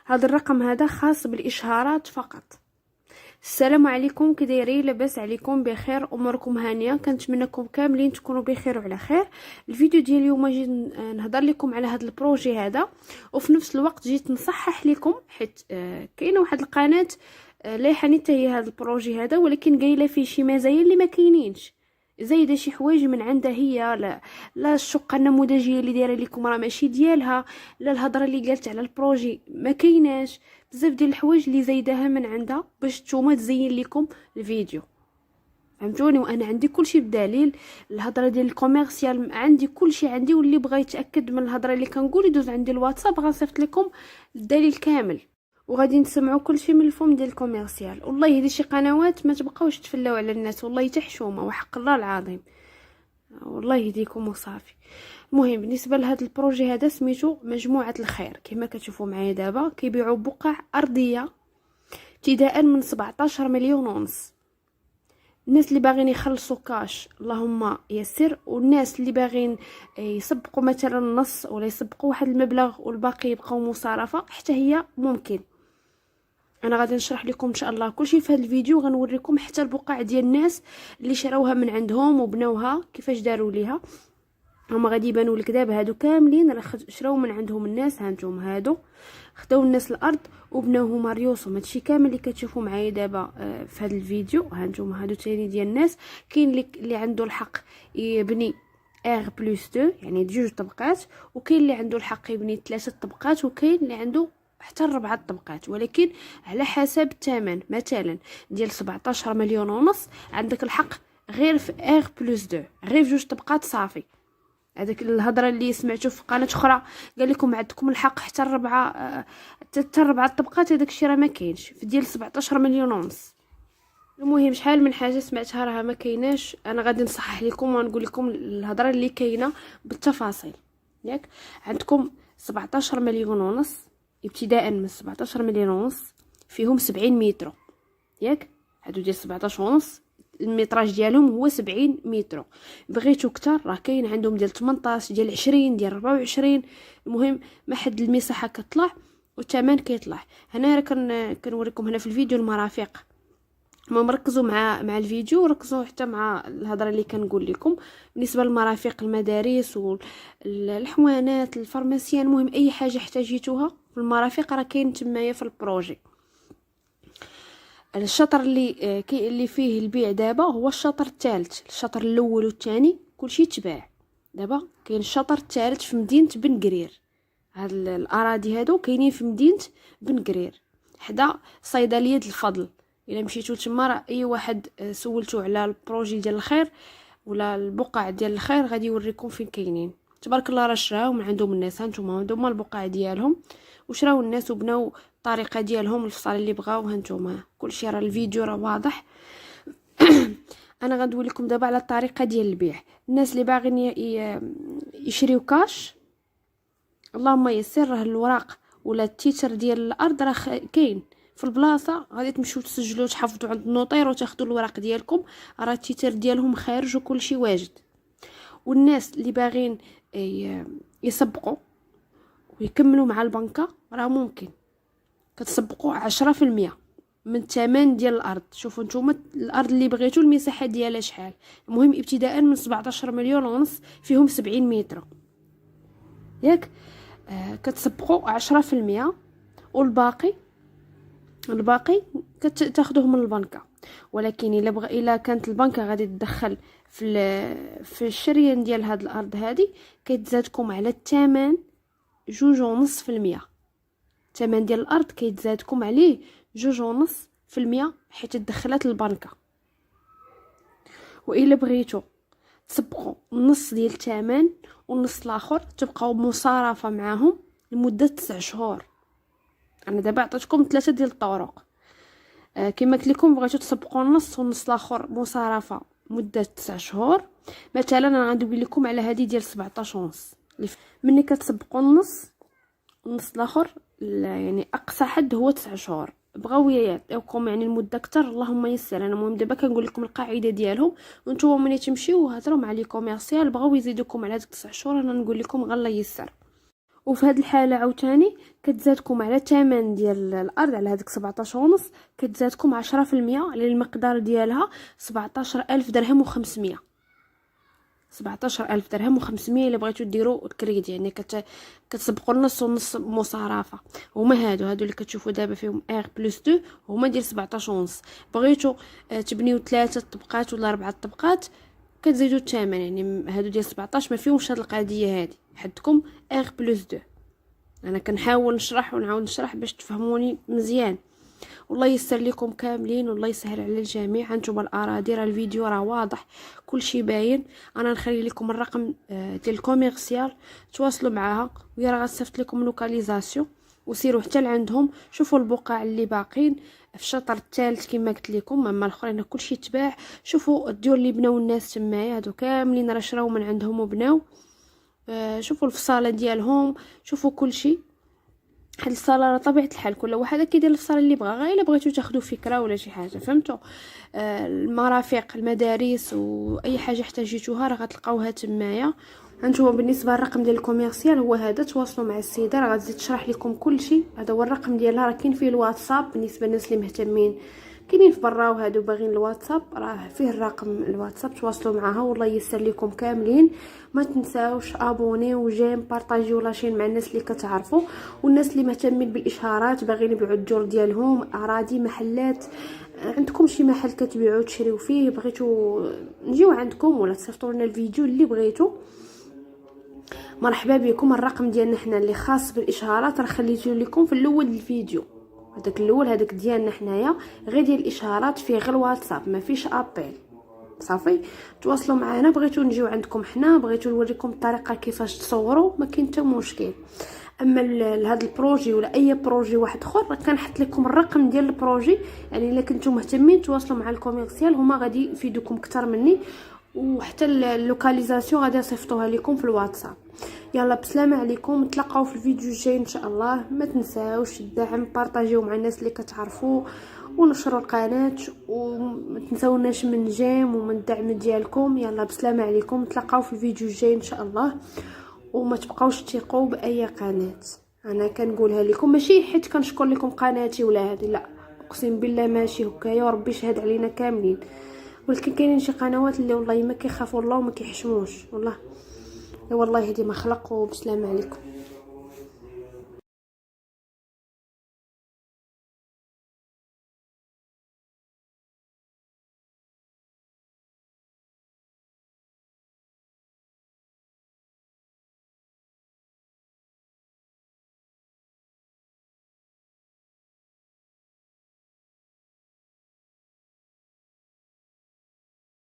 هذا الرقم هذا خاص بالاشهارات فقط. السلام عليكم، كي دايرين؟ لاباس عليكم؟ بخير؟ اموركم هانيه؟ كنتمنىكم كاملين تكونوا بخير وعلى خير. الفيديو ديال اليوم جيت نهضر لكم على هذا البروجي هذا، وفي نفس الوقت جيت نصحح لكم حيت كاينه واحد القناه لايحه حتى هي هذا البروجي هذا، ولكن قايله فيه شي مزايا اللي ما كاينينش، زايده شي حوايج من عندها هي. لا الشقه النموذجيه اللي دايره لكم راه ماشي ديالها، لا الهضره اللي قالت على البروجي ما كايناش، بزاف ديال الحوايج اللي زايداها من عندها باش نتوما تزين لكم الفيديو. فهمتوني؟ وانا عندي كلشي بدليل. الهضره ديال الكوميرسيال عندي كلشي عندي، واللي بغى يتاكد من الهضره اللي كنقول يدوز عندي الواتساب غنصيفط لكم الدليل كامل، وغادي نسمعوا كلشي من الفم ديال الكوميرسيال. والله هذه شي قنوات ما تبقاوش تفلاو على الناس، والله تحشومه وحق الله العظيم، والله يهديكم وصافي. المهم بالنسبه لهذا البروجي هذا سميتو مجموعه الخير. كما كتشوفوا معايا دابا كيبيعوا بقع ارضيه ابتداء من 17 مليون ونص. الناس اللي باغيين يخلصوا كاش اللهم يسر، والناس اللي باغيين يسبقوا مثلا نص ولا يسبقوا واحد المبلغ والباقي يبقاو مصارفه حتى هي ممكن. انا غادي نشرح لكم ان شاء الله كلشي في هذا الفيديو، غنوريكم حتى البقع ديال الناس اللي شراوها من عندهم وبناوها كيفاش داروا ليها. هما غادي يبانوا لك دابا هادو كاملين راه شراو من عندهم الناس. ها نتوما هادو خداو الناس الارض وبناوهم ريوسهم. هادشي كامل اللي كتشوفوا معايا دابا في هذا الفيديو. ها نتوما هادو تاني ديال الناس. كاين اللي عنده الحق يبني ار بلس 2 يعني جوج طبقات، وكاين اللي عنده الحق يبني 3 طبقات، وكاين اللي عنده حتى 4 طبقات، ولكن على حسب الثمن. مثلا ديال 17 مليون ونص عندك الحق غير في ار بلس 2، غير في جوج طبقات صافي. هذاك الهضره اللي سمعتو في قناه اخرى قال لكم عندكم الحق حتى 4 طبقات، هذاك الشيء راه ما كاينش في ديال 17 مليون ونص. المهم شحال من حاجه سمعتها راها ما كايناش. انا غادي نصحح لكم ونقول لكم الهضره اللي كاينه بالتفاصيل. ياك عندكم 17 مليون ونص، ابتداء من 17 مليون ونص فيهم 70 متر. ياك هادو ديال 17 ونص المتراج ديالهم هو 70 متر. بغيتو كتر راه كاين عندهم ديال 18 ديال 20 ديال 24. المهم ما حد المساحه كتطلع والثمن كيطلع. هنا راه كنوريكم هنا في الفيديو المرافق. المهم ركزوا مع الفيديو وركزوا حتى مع الهضره اللي كنقول لكم بالنسبه للمرافق، المدارس والحوانات الفارماسيان. المهم اي حاجه احتاجيتوها في المرافق راه كاين تمايا في البروجي. الشطر اللي فيه البيع دابا هو الشطر الثالث. الشطر الاول والثاني كلشي تباع. دابا كاين الشطر الثالث في مدينه بن قرير. هاد الاراضي هادو كاينين في مدينه بن قرير حدا صيدليه الفضل. الا مشيتو تما راه اي واحد سولتو على البروجي ديال الخير ولا البقع ديال الخير غادي يوريكم فين كاينين. تبارك الله راه شراو من عندهم الناس. هانتوما هما البقع ديالهم وشراو الناس وبناو الطريقه ديالهم الفصال اللي بغاو. هانتوما كلشي راه الفيديو راه واضح. انا غندوي لكم دابا على الطريقه ديال البيع. الناس اللي باغيين يشريو كاش اللهم يسر، راه الوراق ولا التيتر ديال الارض راه كاين في البلاصه. غادي تمشيو تسجلوا تحفظوا عند النوطير وتاخذوا الوراق ديالكم، راه التيتر ديالهم خارج وكلشي واجد. والناس اللي باغين يسبقوا ويكملوا مع البنكه راه ممكن كتسبقوا 10% من الثمن ديال الارض. شوفوا نتوما الارض اللي بغيتو المساحه ديالها شحال. المهم ابتداء من 17 مليون ونص فيهم 70 متر. ياك كتسبقوا 10%، والباقي كتاخذوه من البنكه. ولكن الا كانت البنكه غادي تدخل في الشريان ديال هاد الارض هادي كيتزادكم على الثمن 2.5%. الثمن ديال الارض كيتزادكم عليه 2.5% حيت تدخلات البنكه. والا بغيتو تسبقوا النص ديال الثمن والنص الاخر تبقاو مصارفه معاهم لمده 9 شهور. انا دابا عطيتكم 3 ديال الطرق. كما قلت لكم بغيتو تسبقوا النص والنص الاخر مصارفه مده 9 شهور. مثلا انا غندوي لكم على هذه ديال 17 ونص. ملي كتسبقوا النص الاخر يعني اقصى حد هو 9 شهور. بغاو يعطيوكم يعني المده اكثر اللهم يسر. انا المهم دابا كنقول لكم القاعده ديالهم، وانتم ملي تمشيو هضروا مع لي كوميرسيال بغاو يزيدوكم على هذيك 9 شهور. انا نقول لكم غير الله يسر. وفي هذه الحاله عاوتاني كتزادكم على الثمن ديال الارض، على هذيك 17 ونص كتزادكم 10% على المقدار ديالها 17000 درهم و500. 17000 درهم و500 الا بغيتو ديروا الكريدي، يعني كتسبقوا النص ونص مصارفه. هما هادو اللي كتشوفوا دابا فيهم ار بلس 2 هما ديال 17 ونص. بغيتو تبنيو 3 طبقات ولا 4 طبقات كتزيدوا الثمن، يعني هادو ديال 17 ما فيهمش هاد القضيه هادي، حدكم ار بلس 2. انا كنحاول نشرح ونعاود نشرح باش تفهموني مزيان. والله يسر لكم كاملين والله يسهل على الجميع. هانتوما الاراضي راه الفيديو راه واضح كلشي باين. انا نخلي لكم الرقم ديال الكوميرسيال تواصلوا معاها، ويا راه غتصيفط لكم لوكاليزاسيون وسيروا حتى لعندهم شوفوا البقع اللي باقين في الشطر الثالث كما قلت لكم. اما الاخرين كلشي تباع. شوفوا الديور اللي بناو الناس تمايا هادو كاملين راه شراو من عندهم وبناو. شوفوا الفصاله ديالهم، شوفوا كلشي. هاد الصاله راه طبيعه الحال كل واحد كيدير الصاله اللي بغا، غير الا بغيتو تاخذوا فكره ولا شي حاجه فهمتوا. المرافق المدارس واي حاجه احتاجيتوها راه غتلقاوها تمايا. هانتوما بالنسبه للرقم ديال الكوميرسيال هو هذا، تواصلوا مع السيده راه غتزيد تشرح لكم كلشي. هذا هو الرقم ديالها، راه كاين فيه الواتساب بالنسبه للناس اللي مهتمين كاينين في برا وهادو باغيين الواتساب، راه فيه الرقم الواتساب تواصلوا معها والله يسر لكم كاملين. ما تنساوش ابوني وجيم بارطاجيو لاشين مع الناس اللي كتعرفوا، والناس اللي مهتمين بالاشهارات باغيين يبيعوا الديور ديالهم، اراضي، محلات. عندكم شي محل كتبيعوا تشريو فيه بغيتو نجيو عندكم ولا تصيفطوا لنا الفيديو اللي بغيتو، مرحبا بكم. الرقم ديالنا حنا اللي خاص بالاشهارات راه خليته لكم في الاول الفيديو، هذاك الاول هذاك ديالنا حنايا غير ديال الاشهارات فيه غير الواتساب ما فيش ابيل. صافي تواصلوا معنا، بغيتو نجيو عندكم حنا، بغيتو نوريكم الطريقه كيفاش تصوروا، ما كاين حتى مشكل. اما لهذا البروجي ولا اي بروجي واحد اخر كنحط لكم الرقم ديال البروجي، يعني الا كنتم مهتمين تواصلوا مع الكوميرسيال هما غادي يفيدوكم اكثر مني، وحتى اللوكاليزاسيون غادي يصيفطوها لكم في الواتساب. يلا بسلامه عليكم، نتلاقاو في الفيديو الجاي ان شاء الله. ما تنساوش الدعم، بارطاجيو مع الناس اللي كتعرفوا ونشروا القناه، وما تنساوناش من جيم ومن الدعم ديالكم. يلا بسلامه عليكم، نتلاقاو في الفيديو الجاي ان شاء الله. وما تبقاوش تثقوا باي قناه، انا كنقولها لكم ماشي حيت كنشكر لكم قناتي ولا هذه، لا اقسم بالله ماشي هكايا وربي شهد علينا كاملين. ولكن كاينين شي قنوات اللي والله ما كيخافوا الله وما كيحشموش والله. والله هذه ما خلق. وبسلام عليكم.